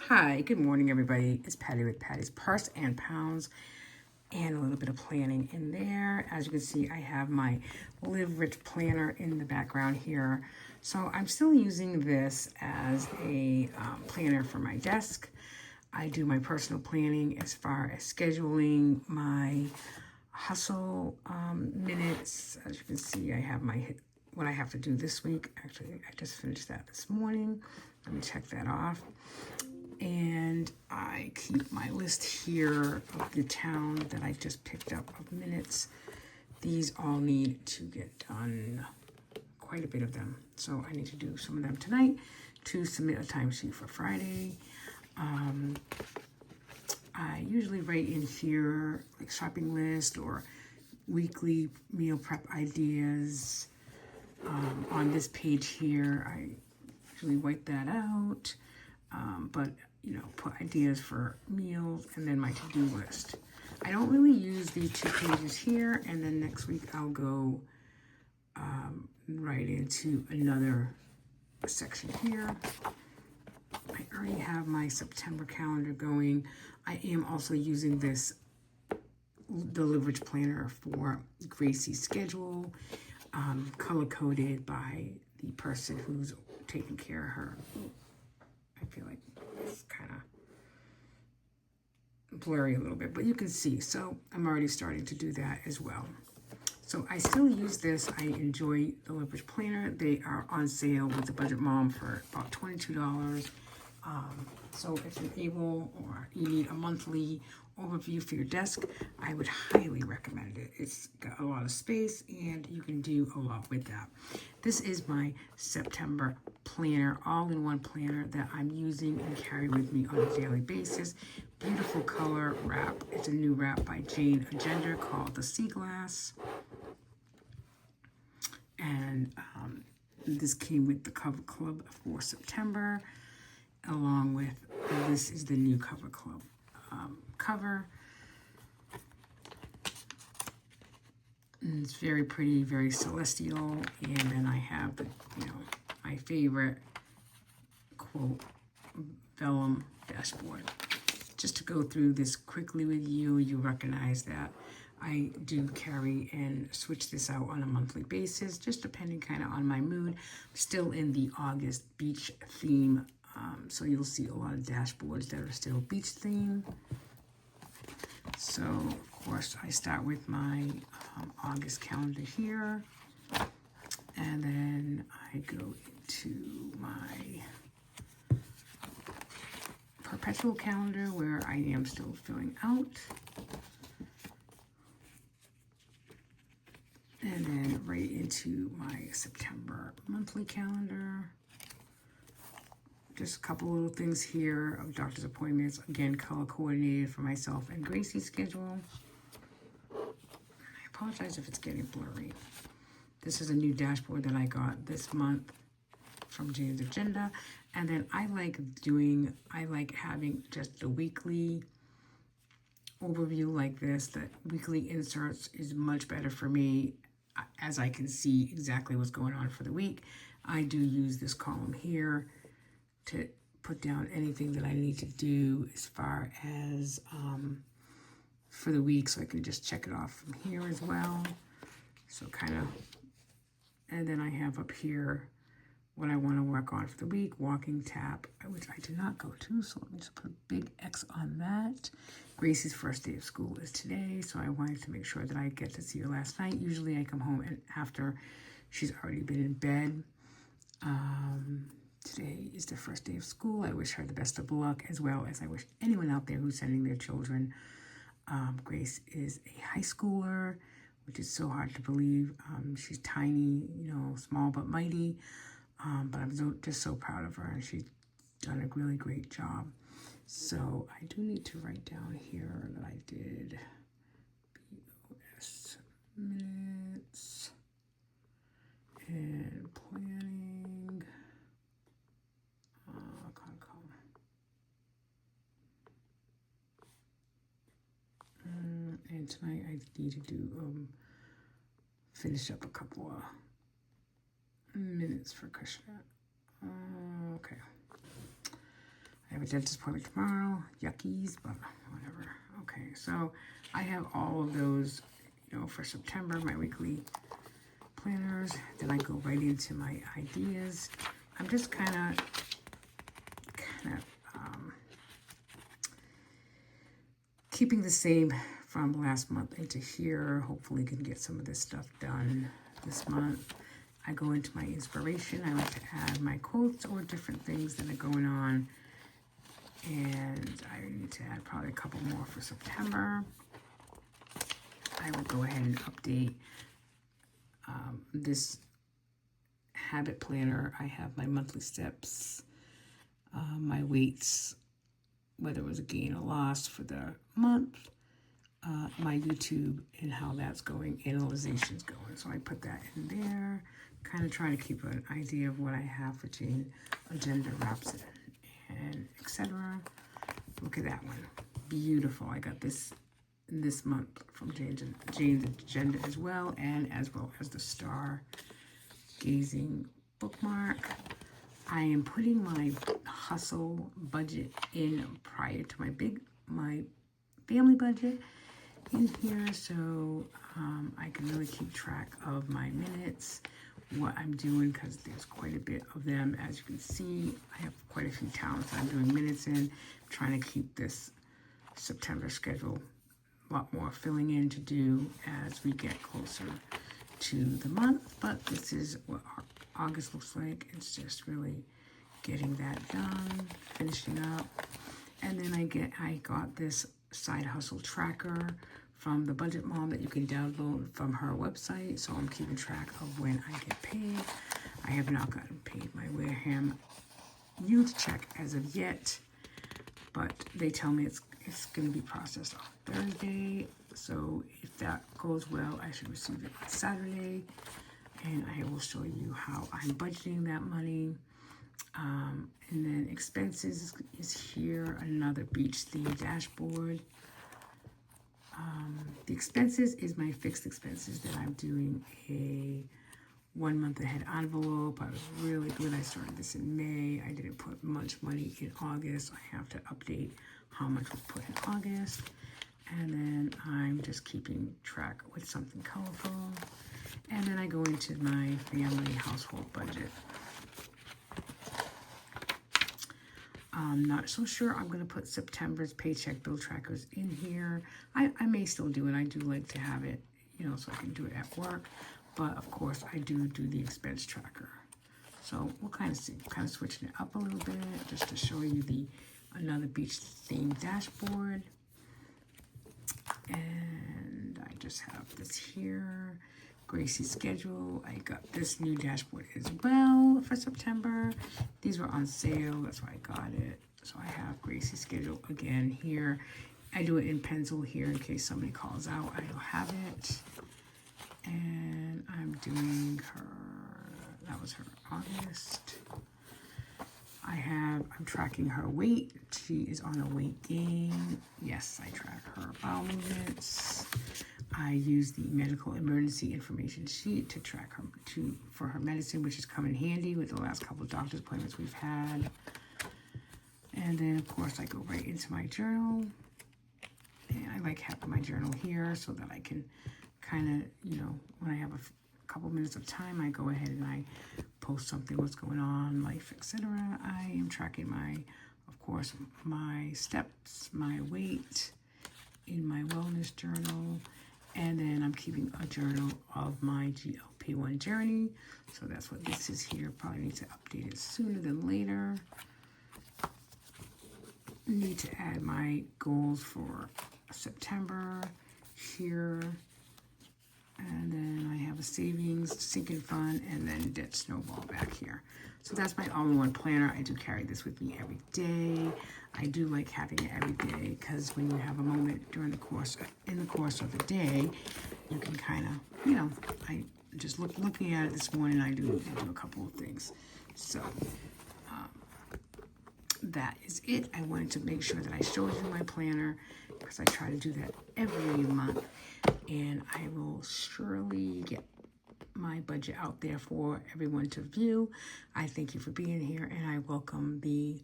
Hi, good morning, everybody. It's Patty with Patty's Purse and Pounds, and a little bit of planning in there. As you can see, I have my Live Rich planner in the background here. So I'm still using this as a planner for my desk. I do my personal planning as far as scheduling my hustle minutes. As you can see, I have what I have to do this week. Actually, I just finished that this morning. Let me check that off. And I keep my list here of the town that I just picked up of minutes. These all need to get done, quite a bit of them. So I need to do some of them tonight to submit a timesheet for Friday. I usually write in here like shopping list or weekly meal prep ideas. On this page here, I usually white that out. But put ideas for meals and then my to-do list. I don't really use the 2 pages here, and then next week I'll go right into another section here. I already have my September calendar going. I am also using the Live Rich planner for Gracie's schedule, color-coded by the person who's taking care of her. I feel like it's kind of blurry a little bit, but you can see. So I'm already starting to do that as well. So I still use this. I enjoy the Live Rich planner. They are on sale with the Budget Mom for about $22. So if you're able or you need a monthly overview for your desk, I would highly recommend it. It's got a lot of space and you can do a lot with that. This is my September planner, all-in-one planner that I'm using and carry with me on a daily basis. Beautiful color wrap. It's a new wrap by Jane Agenda called the Seaglass. And this came with the cover club for September, along with this is the new cover club cover. And it's very pretty, very celestial. And then I have my favorite quote vellum dashboard. Just to go through this quickly with you, you recognize that I do carry and switch this out on a monthly basis, just depending kind of on my mood. Still in the August beach theme. So you'll see a lot of dashboards that are still beach theme. So, of course, I start with my August calendar here. And then I go into my perpetual calendar where I am still filling out. And then right into my September monthly calendar. Just a couple little things here of doctor's appointments. Again, color coordinated for myself and Gracie's schedule. I apologize if it's getting blurry. This is a new dashboard that I got this month from Jane's Agenda. And then I like having just the weekly overview like this. The weekly inserts is much better for me as I can see exactly what's going on for the week. I do use this column here to put down anything that I need to do as far as for the week, so I can just check it off from here as well. So and then I have up here what I want to work on for the week, walking tap, which I did not go to, so let me just put a big X on that. Gracie's first day of school is today, so I wanted to make sure that I get to see her last night. Usually I come home and after she's already been in bed. Today is the first day of school. I wish her the best of luck, as well as I wish anyone out there who's sending their children. Grace is a high schooler, which is so hard to believe. She's tiny, small but mighty. But I'm just so proud of her, and she's done a really great job. So I do need to write down here that I did BOS minutes and planning. And tonight I need to do finish up a couple of minutes for Krishna. Okay. have a dentist appointment tomorrow. Yuckies, but whatever. Okay, so I have all of those, for September, my weekly planners. Then I go right into my ideas. I'm just kind of keeping the same from last month into here. Hopefully can get some of this stuff done this month. I go into my inspiration. I like to add my quotes or different things that are going on. And I need to add probably a couple more for September. I will go ahead and update this habit planner. I have my monthly steps, my weights, whether it was a gain or loss for the month, my YouTube and how that's going, analyzation's going. So I put that in there, kind of trying to keep an idea of what I have for Jane Agenda Wraps It, and etc. Look at that one. Beautiful. I got this month from Jane's Agenda as well as the Star Gazing bookmark. I am putting my hustle budget in prior to my family budget in here, so I can really keep track of my minutes, what I'm doing, because there's quite a bit of them. As you can see, I have quite a few towns that I'm doing minutes in. I'm trying to keep this September schedule a lot more filling in to do as we get closer to the month, but this is what August looks like. It's just really getting that done, finishing up. And then I got this side hustle tracker from the Budget Mom that you can download from her website. So I'm keeping track of when I get paid. I have not gotten paid my Wareham youth check as of yet, but they tell me it's going to be processed on Thursday. So if that goes well, I should receive it on Saturday. And I will show you how I'm budgeting that money. And then expenses is here, another beach theme dashboard. The expenses is my fixed expenses that I'm doing a 1 month ahead envelope. I was really good. I started this in May. I didn't put much money in August. I have to update how much was put in August. And then I'm just keeping track with something colorful. And then I go into my family household budget. I'm not so sure I'm going to put September's paycheck bill trackers in here. I may still do it. I do like to have it, so I can do it at work. But of course, I do the expense tracker. So we'll kind of see, kind of switching it up a little bit just to show you another beach themed dashboard. And I just have this here, Gracie's schedule. I got this new dashboard as well for September. These were on sale, that's why I got it. So I have Gracie's schedule again here. I do it in pencil here in case somebody calls out. I don't have it. And I'm doing that was her August. I'm tracking her weight. She is on a weight gain. Yes, I track her bowel movements. I use the medical emergency information sheet to track her for her medicine, which has come in handy with the last couple of doctor's appointments we've had. And then, of course, I go right into my journal. And I like having my journal here so that I can kind of, when I have a couple minutes of time, I go ahead and I post something, what's going on, life, etc. I am tracking of course, my steps, my weight in my wellness journal. And then I'm keeping a journal of my GLP-1 journey. So that's what this is here. Probably need to update it sooner than later. Need to add my goals for September here. And then I have a savings, sinking fund, and then debt snowball back here. So that's my all-in-one planner. I do carry this with me every day. I do like having it every day because when you have a moment in the course of the day, you can kind of, I just looking at it this morning, I do a couple of things. So that is it. I wanted to make sure that I showed you my planner because I try to do that every month. And I will surely get my budget out there for everyone to view. I thank you for being here, and I welcome the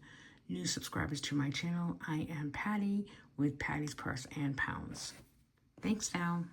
new subscribers to my channel. I am Patty with Patty's Purse and Pounds. Thanks now.